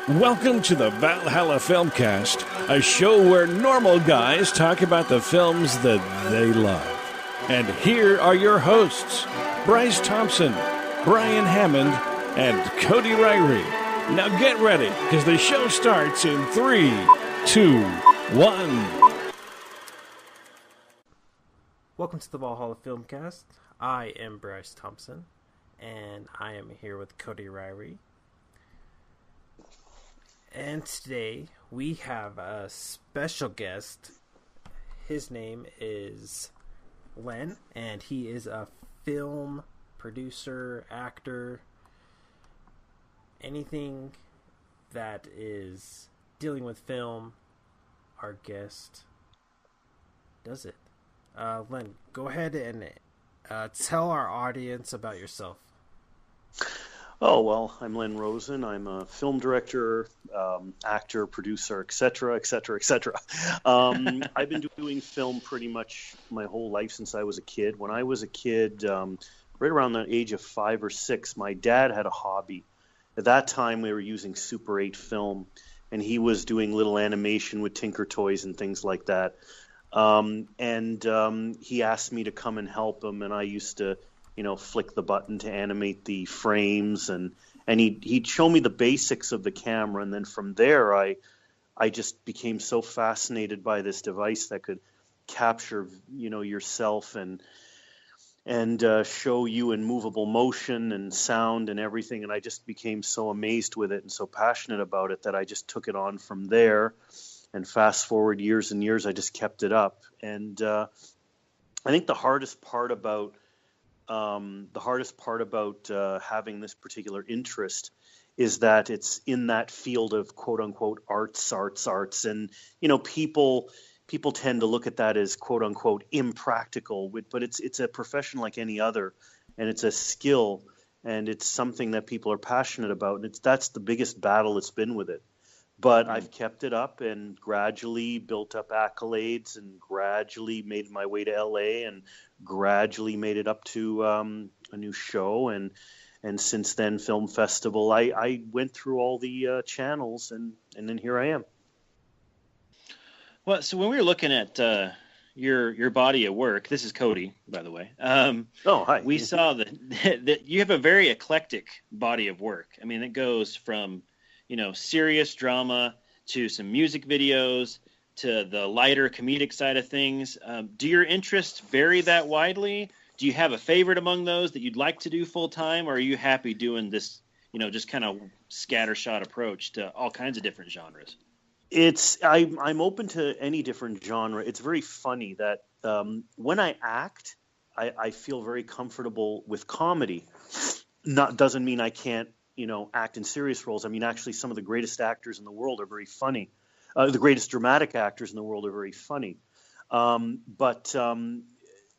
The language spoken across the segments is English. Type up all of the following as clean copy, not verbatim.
Welcome to the Valhalla Filmcast, a show where normal guys talk about the films that they love. And here are your hosts, Bryce Thompson, Brian Hammond, and Cody Ryrie. Now get ready, because the show starts in 3, 2, 1. Welcome to the Valhalla Filmcast. I am Bryce Thompson, and I am here with Cody Ryrie. And today we have a special guest. His name is Len, and he is a film producer, actor, anything that is dealing with film. Our guest does it. Len, go ahead and tell our audience about yourself. Oh, well, I'm Len Rosen. I'm a film director, actor, producer, etc., etc., etc. I've been doing film pretty much my whole life since I was a kid. When I was a kid, right around the age of 5 or 6, my dad had a hobby. At that time, we were using Super 8 film, and he was doing little animation with Tinker Toys and things like that. He asked me to come and help him, and I used to flick the button to animate the frames, and he'd show me the basics of the camera, and then from there I just became so fascinated by this device that could capture yourself and show you in movable motion and sound and everything, and I just became so amazed with it and so passionate about it that I just took it on from there. And fast forward years and years, I just kept it up. And I think the hardest part about having this particular interest is that it's in that field of quote unquote arts. And, people tend to look at that as quote unquote impractical, but it's a profession like any other, and it's a skill, and it's something that people are passionate about. And that's the biggest battle it's been with it. But I've kept it up and gradually built up accolades and gradually made my way to LA and gradually made it up to a new show. And since then, Film Festival, I went through all the channels and then here I am. Well, so when we were looking at your body of work, this is Cody, by the way. Hi. We saw that you have a very eclectic body of work. I mean, it goes from serious drama to some music videos to the lighter comedic side of things. Do your interests vary that widely? Do you have a favorite among those that you'd like to do full time, or are you happy doing this, just kind of scattershot approach to all kinds of different genres? I'm open to any different genre. It's very funny that when I act, I feel very comfortable with comedy. Doesn't mean I can't act in serious roles. I mean, actually, some of the greatest actors in the world are very funny. The greatest dramatic actors in the world are very funny. But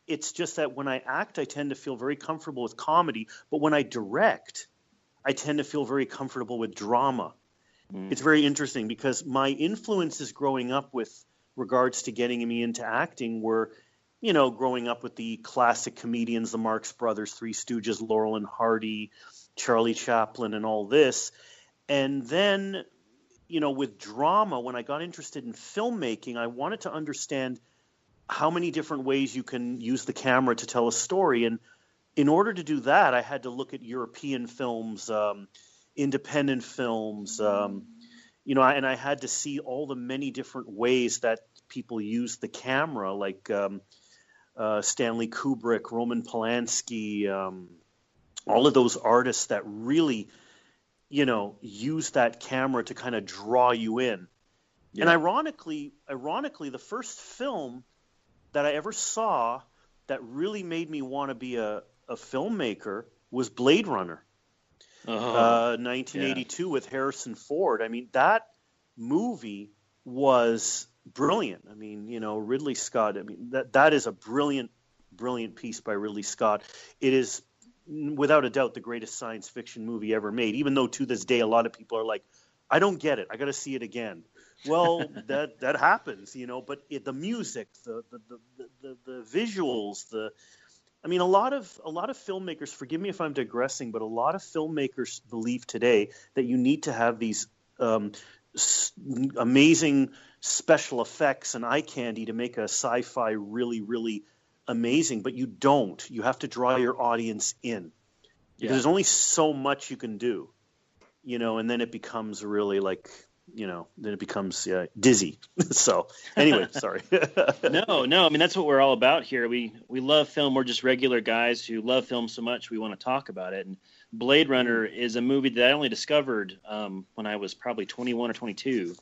it's just that when I act, I tend to feel very comfortable with comedy. But when I direct, I tend to feel very comfortable with drama. It's very interesting because my influences growing up with regards to getting me into acting were, growing up with the classic comedians, the Marx Brothers, Three Stooges, Laurel and Hardy, Charlie Chaplin, and all this. And then, with drama, when I got interested in filmmaking, I wanted to understand how many different ways you can use the camera to tell a story. And in order to do that, I had to look at European films, independent films, and I had to see all the many different ways that people use the camera, like Stanley Kubrick, Roman Polanski, all of those artists that really, use that camera to kind of draw you in. Yeah. And ironically, the first film that I ever saw that really made me want to be a filmmaker was Blade Runner, 1982 with Harrison Ford. I mean, that movie was brilliant. I mean, Ridley Scott. I mean, that is a brilliant piece by Ridley Scott. It is without a doubt the greatest science fiction movie ever made, even though to this day a lot of people are like, I don't get it, I got to see it again. Well, that happens, but the music, the visuals, a lot of filmmakers, forgive me if I'm digressing, but a lot of filmmakers believe today that you need to have these um, amazing special effects and eye candy to make a sci-fi really, really amazing, but you don't. You have to draw your audience in because there's only so much you can do, and then it becomes really like, then it becomes dizzy. So anyway, sorry. No. I mean, that's what we're all about here. We love film. We're just regular guys who love film so much we want to talk about it. And Blade Runner is a movie that I only discovered when I was probably 21 or 22.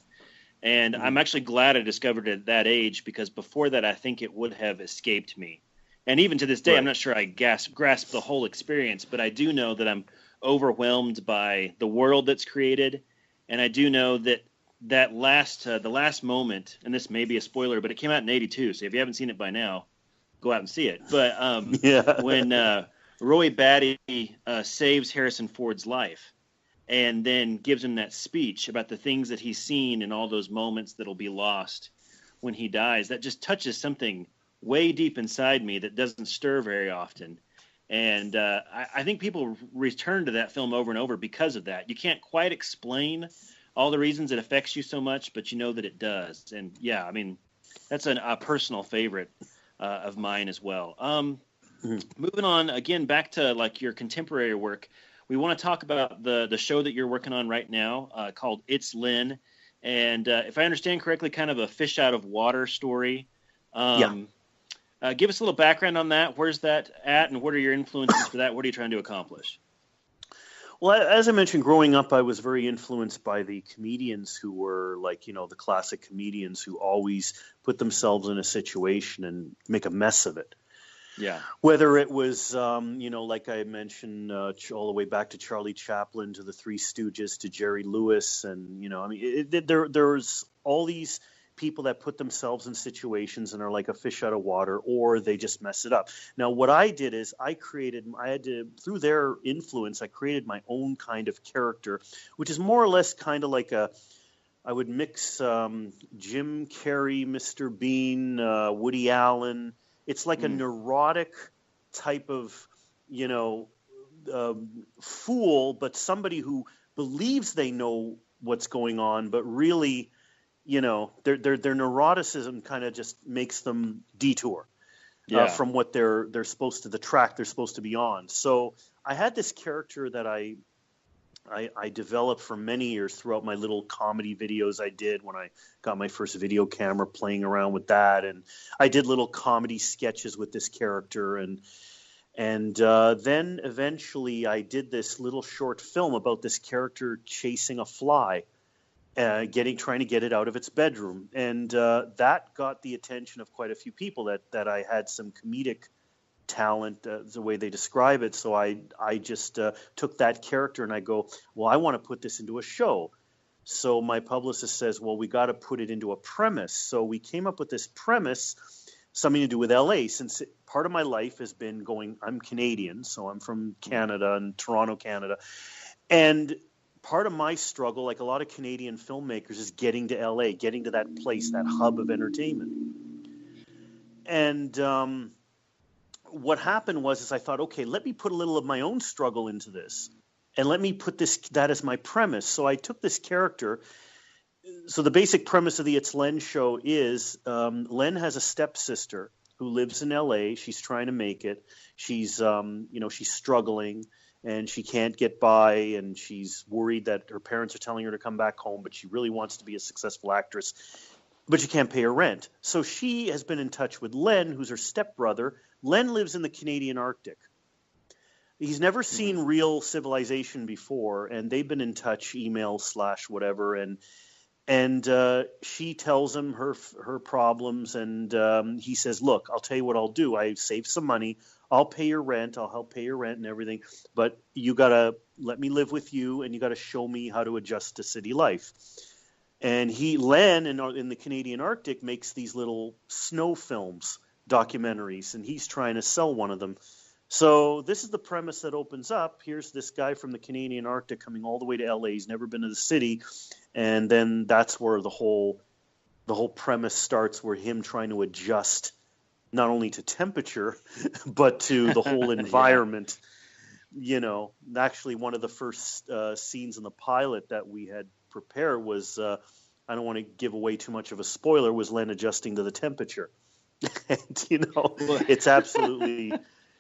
And I'm actually glad I discovered it at that age, because before that, I think it would have escaped me. And even to this day, I'm not sure I grasp the whole experience, but I do know that I'm overwhelmed by the world that's created. And I do know that the last moment, and this may be a spoiler, but it came out in '82. So if you haven't seen it by now, go out and see it. But when Roy Batty saves Harrison Ford's life and then gives him that speech about the things that he's seen and all those moments that'll be lost when he dies, that just touches something way deep inside me that doesn't stir very often. And I think people return to that film over and over because of that. You can't quite explain all the reasons it affects you so much, but you know that it does. And yeah, I mean, that's a personal favorite of mine as well. Moving on again, back to like your contemporary work, we want to talk about the show that you're working on right now called It's Len. And if I understand correctly, kind of a fish out of water story. Give us a little background on that. Where's that at, and what are your influences for that? What are you trying to accomplish? Well, as I mentioned, growing up, I was very influenced by the comedians who were like, the classic comedians who always put themselves in a situation and make a mess of it. Yeah. Whether it was, like I mentioned, all the way back to Charlie Chaplin, to the Three Stooges, to Jerry Lewis. And, there's all these people that put themselves in situations and are like a fish out of water, or they just mess it up. Now, what I did is through their influence, I created my own kind of character, which is more or less kind of like I would mix Jim Carrey, Mr. Bean, Woody Allen. It's like a neurotic type of, fool, but somebody who believes they know what's going on, but really, their neuroticism kind of just makes them detour from what they're supposed to, the track they're supposed to be on. So I had this character that I developed for many years throughout my little comedy videos I did when I got my first video camera, playing around with that. And I did little comedy sketches with this character. And then eventually I did this little short film about this character chasing a fly, trying to get it out of its bedroom. And that got the attention of quite a few people, that I had some comedic talent, the way they describe it. So I just took that character and I go, well, I want to put this into a show. So my publicist says, well, we got to put it into a premise. So we came up with this premise, something to do with LA, since part of my life has been I'm Canadian, so I'm from Canada and Toronto, Canada. And part of my struggle, like a lot of Canadian filmmakers, is getting to LA, getting to that place, that hub of entertainment. And what happened was I thought, okay, let me put a little of my own struggle into this, and let me put that as my premise. So I took this character. So the basic premise of the It's Len show is Len has a stepsister who lives in LA. She's trying to make it. She's she's struggling and she can't get by, and she's worried that her parents are telling her to come back home, but she really wants to be a successful actress, but she can't pay her rent. So she has been in touch with Len, who's her stepbrother. Len lives in the Canadian Arctic. He's never seen real civilization before, and they've been in touch, email / whatever, and she tells him her problems, and he says, look, I'll tell you what I'll do. I saved some money. I'll pay your rent. I'll help pay your rent and everything, but you got to let me live with you, and you got to show me how to adjust to city life. And Len in the Canadian Arctic makes these little snow films, documentaries, and he's trying to sell one of them. So this is the premise that opens up. Here's this guy from the Canadian Arctic coming all the way to LA. He's never been to the city. And then that's where the whole premise starts, where him trying to adjust not only to temperature, but to the whole environment. Actually one of the first scenes in the pilot that we had prepared was, I don't want to give away too much of a spoiler, was Len adjusting to the temperature. And, it's absolutely,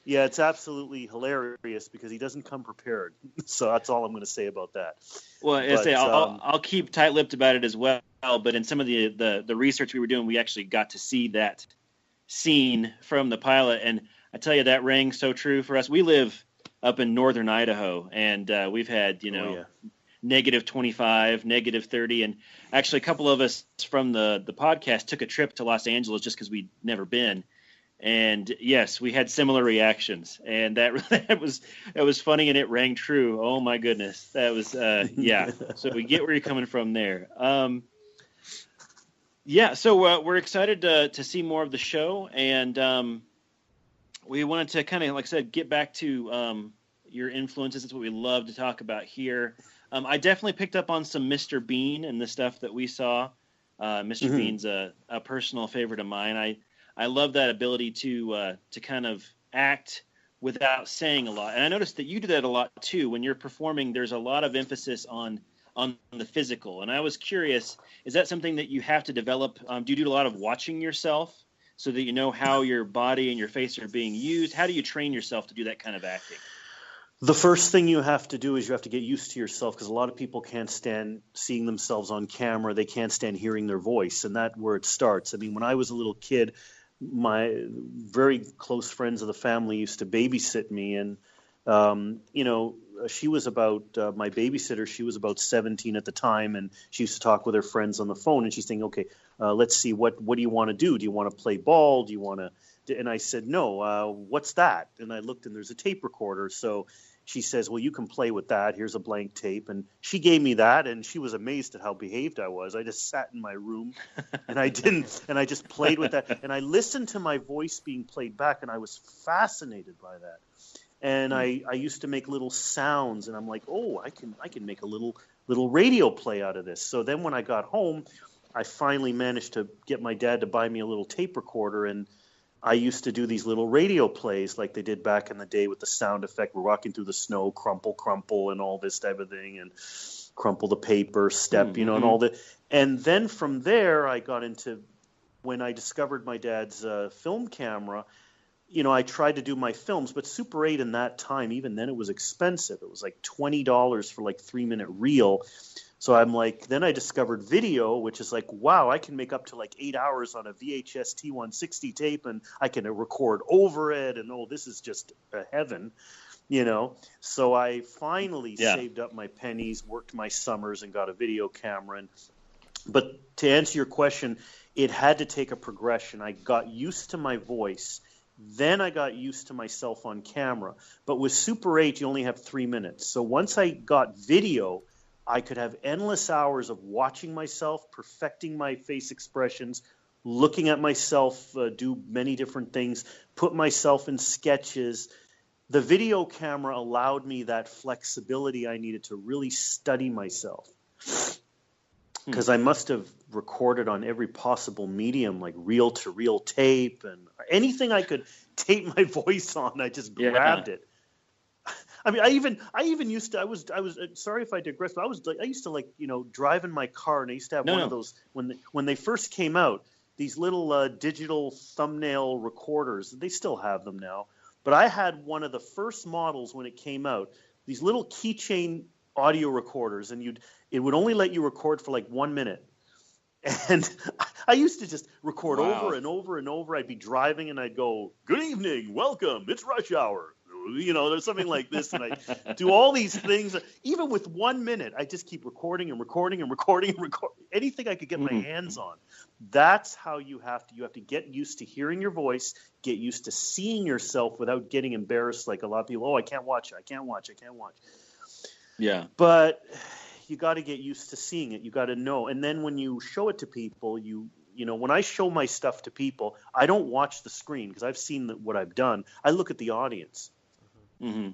it's absolutely hilarious because he doesn't come prepared. So that's all I'm going to say about that. Well, I'll keep tight-lipped about it as well. But in some of the research we were doing, we actually got to see that scene from the pilot, and I tell you, that rang so true for us. We live up in northern Idaho, and we've had negative 25, negative 30, and actually a couple of us from the podcast took a trip to Los Angeles just because we'd never been. And yes, we had similar reactions, and that was funny, and it rang true. Oh my goodness, that was So we get where you're coming from there. So we're excited to see more of the show, and we wanted to kind of, like I said, get back to your influences. That's what we love to talk about here. I definitely picked up on some Mr. Bean and the stuff that we saw. Mr. Mm-hmm. Bean's a personal favorite of mine. I love that ability to kind of act without saying a lot. And I noticed that you do that a lot too. When you're performing, there's a lot of emphasis on the physical. And I was curious, is that something that you have to develop? Do you do a lot of watching yourself so that you know how your body and your face are being used? How do you train yourself to do that kind of acting? The first thing you have to do is you have to get used to yourself, because a lot of people can't stand seeing themselves on camera. They can't stand hearing their voice, and that's where it starts. I mean, when I was a little kid, my very close friends of the family used to babysit me, and she was about my babysitter. She was about 17 at the time, and she used to talk with her friends on the phone. And she's thinking, okay, let's see, what do you want to do? Do you want to play ball? Do you want to? And I said, no. What's that? And I looked, and there's a tape recorder. So she says, well, you can play with that. Here's a blank tape. And she gave me that, and she was amazed at how behaved I was. I just sat in my room, and I just played with that. And I listened to my voice being played back, and I was fascinated by that. And I used to make little sounds, and I'm like, oh, I can make a little radio play out of this. So then when I got home, I finally managed to get my dad to buy me a little tape recorder, and I used to do these little radio plays like they did back in the day with the sound effect. We're walking through the snow, crumple, crumple, and all this type of thing, and crumple the paper, step, and all that. And then from there, I got into, when I discovered my dad's film camera, I tried to do my films, but Super 8 in that time, even then it was expensive. It was like $20 for like 3-minute reel. So I'm like, then I discovered video, which is like, wow, I can make up to like 8 hours on a VHS T160 tape, and I can record over it. And this is just heaven, So I finally saved up my pennies, worked my summers, and got a video camera. But to answer your question, it had to take a progression. I got used to my voice. Then I got used to myself on camera. But with Super 8, you only have 3 minutes. So once I got video, I could have endless hours of watching myself, perfecting my face expressions, looking at myself do many different things, put myself in sketches. The video camera allowed me that flexibility I needed to really study myself. Because I must have recorded on every possible medium, like reel-to-reel tape and anything I could tape my voice on. I just grabbed it. I mean, I even used to. I was sorry if I digress, but I used to drive in my car, and I used to have one of those when they first came out. These little digital thumbnail recorders. They still have them now, but I had one of the first models when it came out. These little keychain audio recorders, and it would only let you record for like 1 minute. And I used to just record over and over and over. I'd be driving, and I'd go, "Good evening, welcome, it's rush hour." There's something like this, and I do all these things. Even with 1 minute, I just keep recording and recording and recording and recording anything I could get my hands on. That's how you have to get used to hearing your voice, get used to seeing yourself without getting embarrassed. Like a lot of people, I can't watch. Yeah, but you got to get used to seeing it. You got to know, and then when you show it to people, when I show my stuff to people, I don't watch the screen because I've seen what I've done. I look at the audience. Mm-hmm.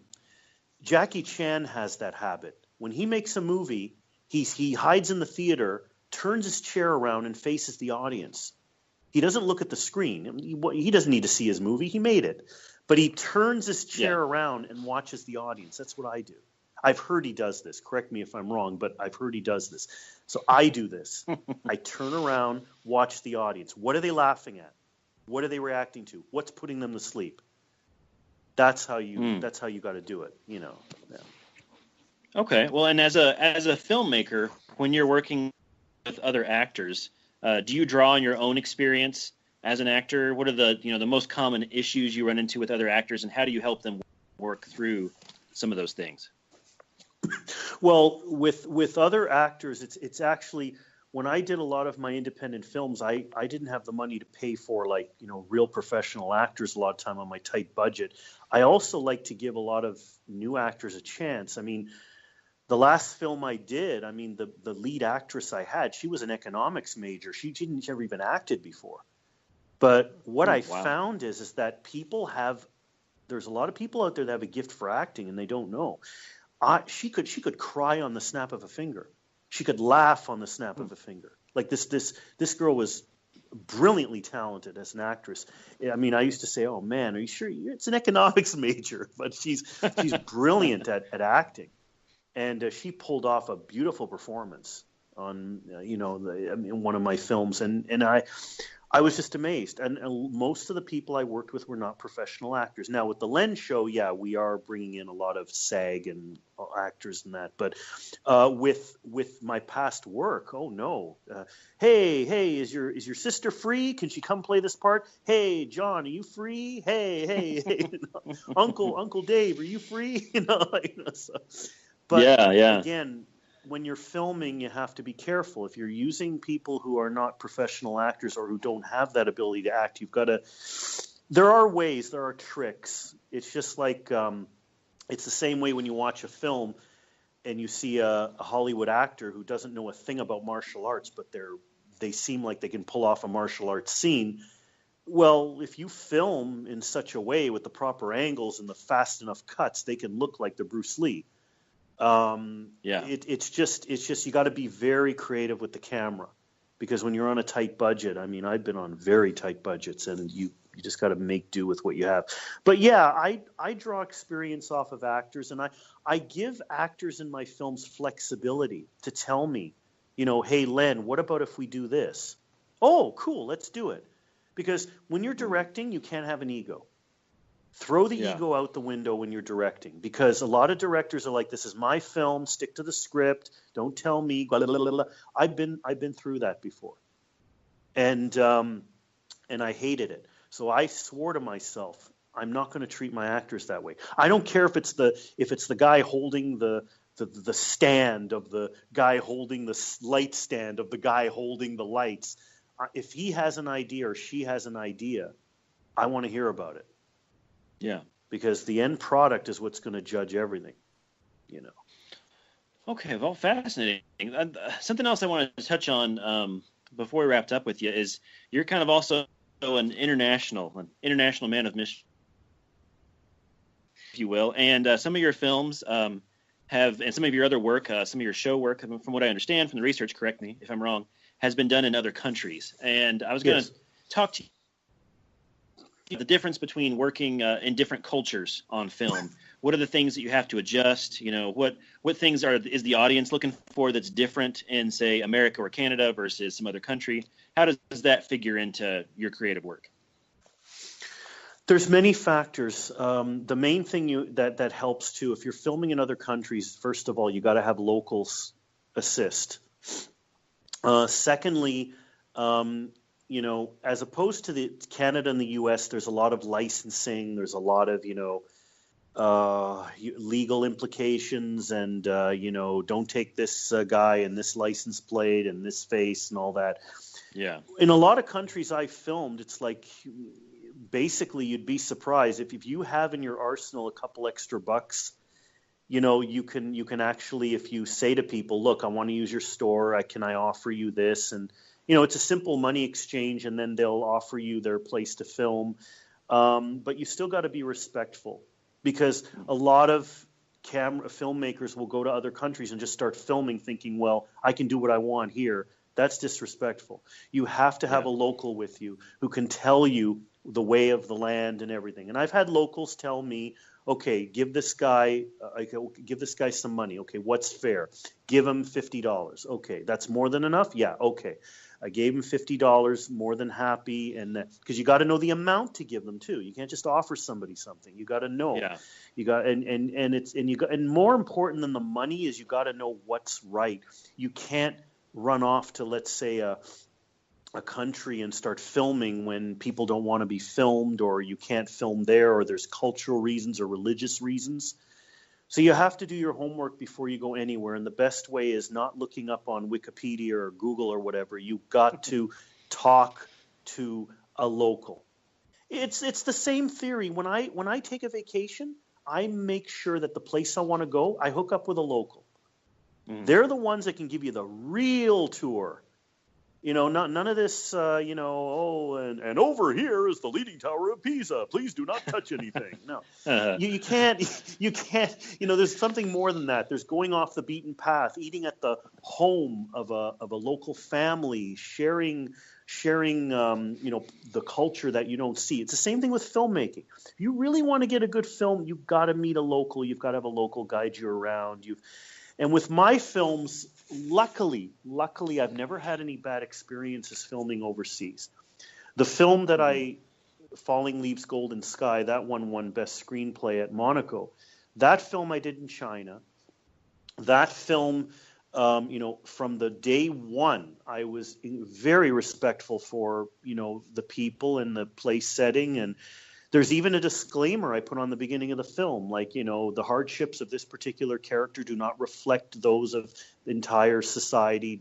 Jackie Chan has that habit. When he makes a movie, he hides in the theater, turns his chair around, and faces the audience. He doesn't look at the screen. He doesn't need to see his movie. He made it. But he turns his chair around and watches the audience. That's what I do. I've heard he does this. Correct me if I'm wrong, but I've heard he does this. So I do this. I turn around, watch the audience. What are they laughing at? What are they reacting to? What's putting them to sleep? That's how you got to do it, you know. Yeah. Okay. Well, and as a filmmaker, when you're working with other actors, do you draw on your own experience as an actor? What are the most common issues you run into with other actors, and how do you help them work through some of those things? Well, with other actors, it's actually, when I did a lot of my independent films, I didn't have the money to pay for real professional actors a lot of time on my tight budget. I also like to give a lot of new actors a chance. I mean, the last film I did, the lead actress I had, she was an economics major. She didn't ever even acted before. But what I found is that there's a lot of people out there that have a gift for acting and they don't know. She could cry on the snap of a finger. She could laugh on the snap of a finger. Like this girl was brilliantly talented as an actress. I mean, I used to say, "Oh man, are you sure it's an economics major?" But she's brilliant at acting, and she pulled off a beautiful performance on in one of my films, and I was just amazed. And most of the people I worked with were not professional actors. Now, with the Len show, we are bringing in a lot of SAG and actors and that. But with my past work, oh no. Hey, is your sister free? Can she come play this part? Hey, John, are you free? Hey. Uncle Dave, are you free? But again, when you're filming, you have to be careful. If you're using people who are not professional actors or who don't have that ability to act, you've got to. There are ways, there are tricks. It's just like it's the same way when you watch a film and you see a Hollywood actor who doesn't know a thing about martial arts, but they seem like they can pull off a martial arts scene. Well, if you film in such a way with the proper angles and the fast enough cuts, they can look like the Bruce Lee. It's just you got to be very creative with the camera, because when you're on a tight budget, I've been on very tight budgets, and you just got to make do with what you have. But I draw experience off of actors, and I give actors in my films flexibility to tell me, hey Len, what about if we do this? Oh, cool, let's do it. Because when you're directing, you can't have an ego. Throw the ego out the window when you're directing, because a lot of directors are like, this is my film, stick to the script, don't tell me, blah, blah, blah, blah. I've been through that before. And I hated it. So I swore to myself, I'm not going to treat my actors that way. I don't care if it's the guy holding the stand, of the guy holding the light stand, of the guy holding the lights. If he has an idea or she has an idea, I want to hear about it. Yeah. Because the end product is what's going to judge everything, Okay, well, fascinating. Something else I wanted to touch on before we wrapped up with you is you're kind of also an international man of mission, if you will. And some of your films and some of your other work, some of your show work, from what I understand from the research, correct me if I'm wrong, has been done in other countries. And I was going to talk to you the difference between working in different cultures on film. What are the things that you have to adjust? What things is the audience looking for that's different in, say, America or Canada versus some other country? How does that figure into your creative work? There's many factors. The main thing that helps too, if you're filming in other countries, first of all, you got to have locals assist. Secondly, as opposed to the Canada and the U.S., there's a lot of licensing. There's a lot of, legal implications, and, don't take this guy and this license plate and this face and all that. Yeah. In a lot of countries I filmed, it's like basically you'd be surprised if you have in your arsenal a couple extra bucks. You can actually, if you say to people, look, I want to use your store. Can I offer you this? And it's a simple money exchange, and then they'll offer you their place to film. But you still got to be respectful, because a lot of filmmakers will go to other countries and just start filming thinking, well, I can do what I want here. That's disrespectful. You have to have a local with you who can tell you the way of the land and everything. And I've had locals tell me, okay, give this guy some money. Okay, what's fair? Give him $50. Okay, that's more than enough? Yeah, okay. I gave him $50, more than happy, and because you got to know the amount to give them too. You can't just offer somebody something. You got to know. Yeah. You got and more important than the money is you got to know what's right. You can't run off to, let's say, a country and start filming when people don't want to be filmed, or you can't film there, or there's cultural reasons or religious reasons. So you have to do your homework before you go anywhere, and the best way is not looking up on Wikipedia or Google or whatever. You've got to talk to a local. It's the same theory. When I take a vacation, I make sure that the place I want to go, I hook up with a local. They're the ones that can give you the real tour. None of this, and over here is the Leaning Tower of Pisa. Please do not touch anything. No, you can't, there's something more than that. There's going off the beaten path, eating at the home of a local family, sharing, the culture that you don't see. It's the same thing with filmmaking. If you really want to get a good film, you've got to meet a local. You've got to have a local guide you around. And with my films, luckily, I've never had any bad experiences filming overseas. The film that Falling Leaves Golden Sky, that one won Best Screenplay at Monaco. That film I did in China. That film, from the day one, I was very respectful for, the people and the place setting. And there's even a disclaimer I put on the beginning of the film, like, the hardships of this particular character do not reflect those of the entire society,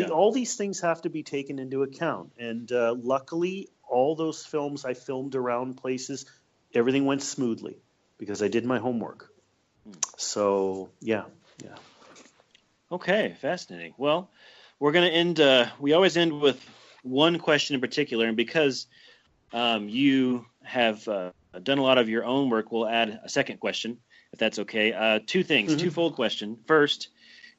all these things have to be taken into account. And luckily, all those films I filmed around places, everything went smoothly because I did my homework. So, yeah. Okay, fascinating. Well, we're going to end, we always end with one question in particular, and because you have done a lot of your own work, we'll add a second question, if that's okay. Two things, twofold question. First,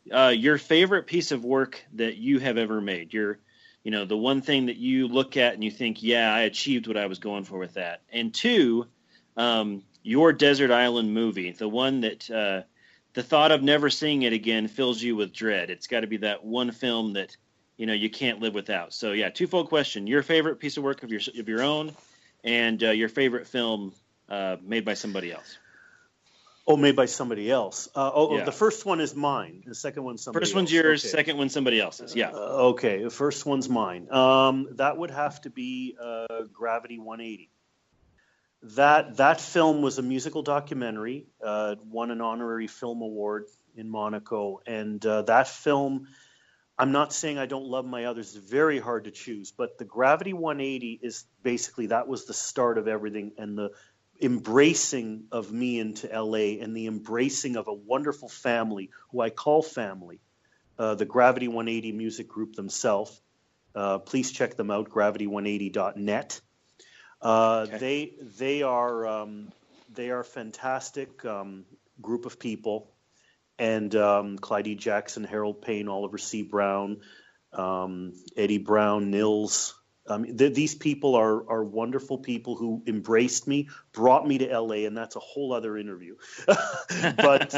your favorite piece of work that you have ever made. The one thing that you look at and you think, yeah, I achieved what I was going for with that. And two, your desert island movie, the one that the thought of never seeing it again fills you with dread. It's got to be that one film that you can't live without. So yeah, twofold question: your favorite piece of work of your own, and your favorite film made by somebody else. Oh, made by somebody else. Yeah. The first one is mine. The second one's somebody else. First one's yours. Okay. Second one's somebody else's. Yeah. Okay. The first one's mine. That would have to be Gravity 180. That film was a musical documentary. Won an honorary film award in Monaco, and that film. I'm not saying I don't love my others. It's very hard to choose, but the Gravity 180 is basically, that was the start of everything, and the embracing of me into LA, and the embracing of a wonderful family who I call family, the Gravity 180 music group themselves. Please check them out, gravity180.net. Okay. They are fantastic group of people. And Clyde E. Jackson, Harold Payne, Oliver C. Brown, Eddie Brown, Nils. These people are wonderful people who embraced me, brought me to LA, and that's a whole other interview. But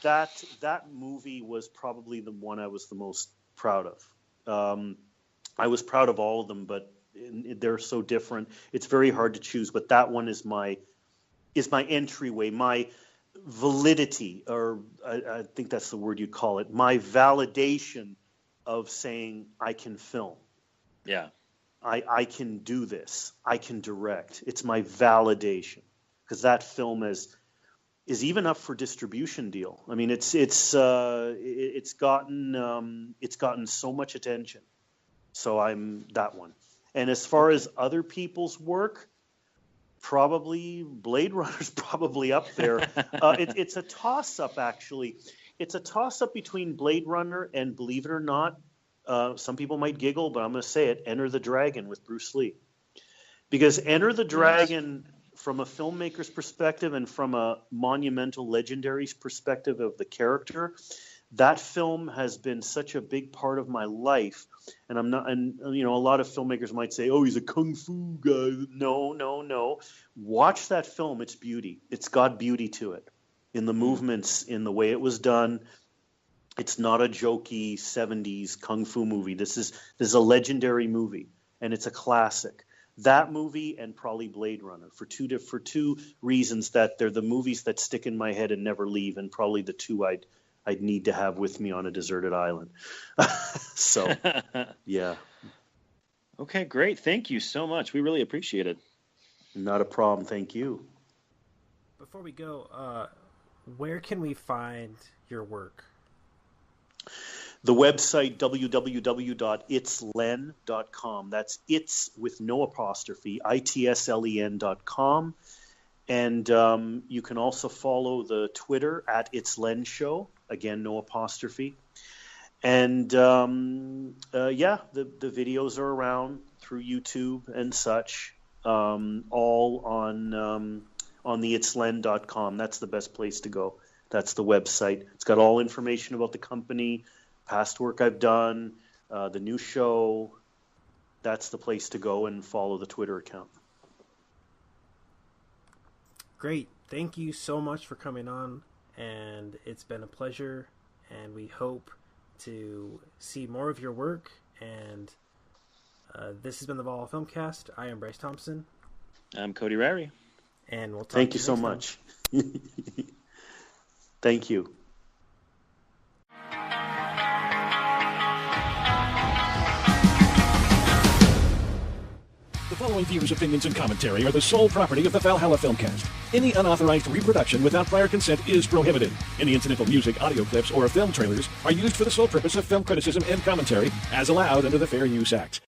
that movie was probably the one I was the most proud of. I was proud of all of them, but they're so different. It's very hard to choose. But that one is my entryway, my validity, or I think that's the word you'd call it, my validation of saying I can film. Yeah. I can do this. I can direct. It's my validation, because that film is even up for distribution deal. I mean, it's gotten so much attention. So I'm that one. And as far as other people's work, probably Blade Runner's probably up there. It's a toss-up, actually. It's a toss-up between Blade Runner and, believe it or not, some people might giggle, but I'm going to say it, Enter the Dragon with Bruce Lee. Because Enter the Dragon, from a filmmaker's perspective and from a monumental, legendary's perspective of the character, that film has been such a big part of my life. And I'm not, and you know, a lot of filmmakers might say, "Oh, he's a kung fu guy." No, no, no. Watch that film. It's beauty. It's got beauty to it, in the movements, in the way it was done. It's not a jokey 70s kung fu movie. This is a legendary movie, and it's a classic. That movie and probably Blade Runner, for two reasons, that they're the movies that stick in my head and never leave, and probably the two I'd need to have with me on a deserted island. So, yeah. Okay, great. Thank you so much. We really appreciate it. Not a problem. Thank you. Before we go, where can we find your work? The website, www.itslen.com. That's its with no apostrophe, itslen.com. And you can also follow the Twitter at It's Len Show. Again, no apostrophe. And yeah, the videos are around through YouTube and such, all on the itslen.com. That's the best place to go. That's the website. It's got all information about the company, past work I've done, the new show. That's the place to go and follow the Twitter account. Great. Thank you so much for coming on, and it's been a pleasure, and we hope to see more of your work. And this has been the Valhalla Filmcast. I am Bryce Thompson. I'm Cody Rary. And we'll talk Thank to you so next much. Thank you. The following views, opinions, and commentary are the sole property of the Valhalla Filmcast. Any unauthorized reproduction without prior consent is prohibited. Any incidental music, audio clips, or film trailers are used for the sole purpose of film criticism and commentary as allowed under the Fair Use Act.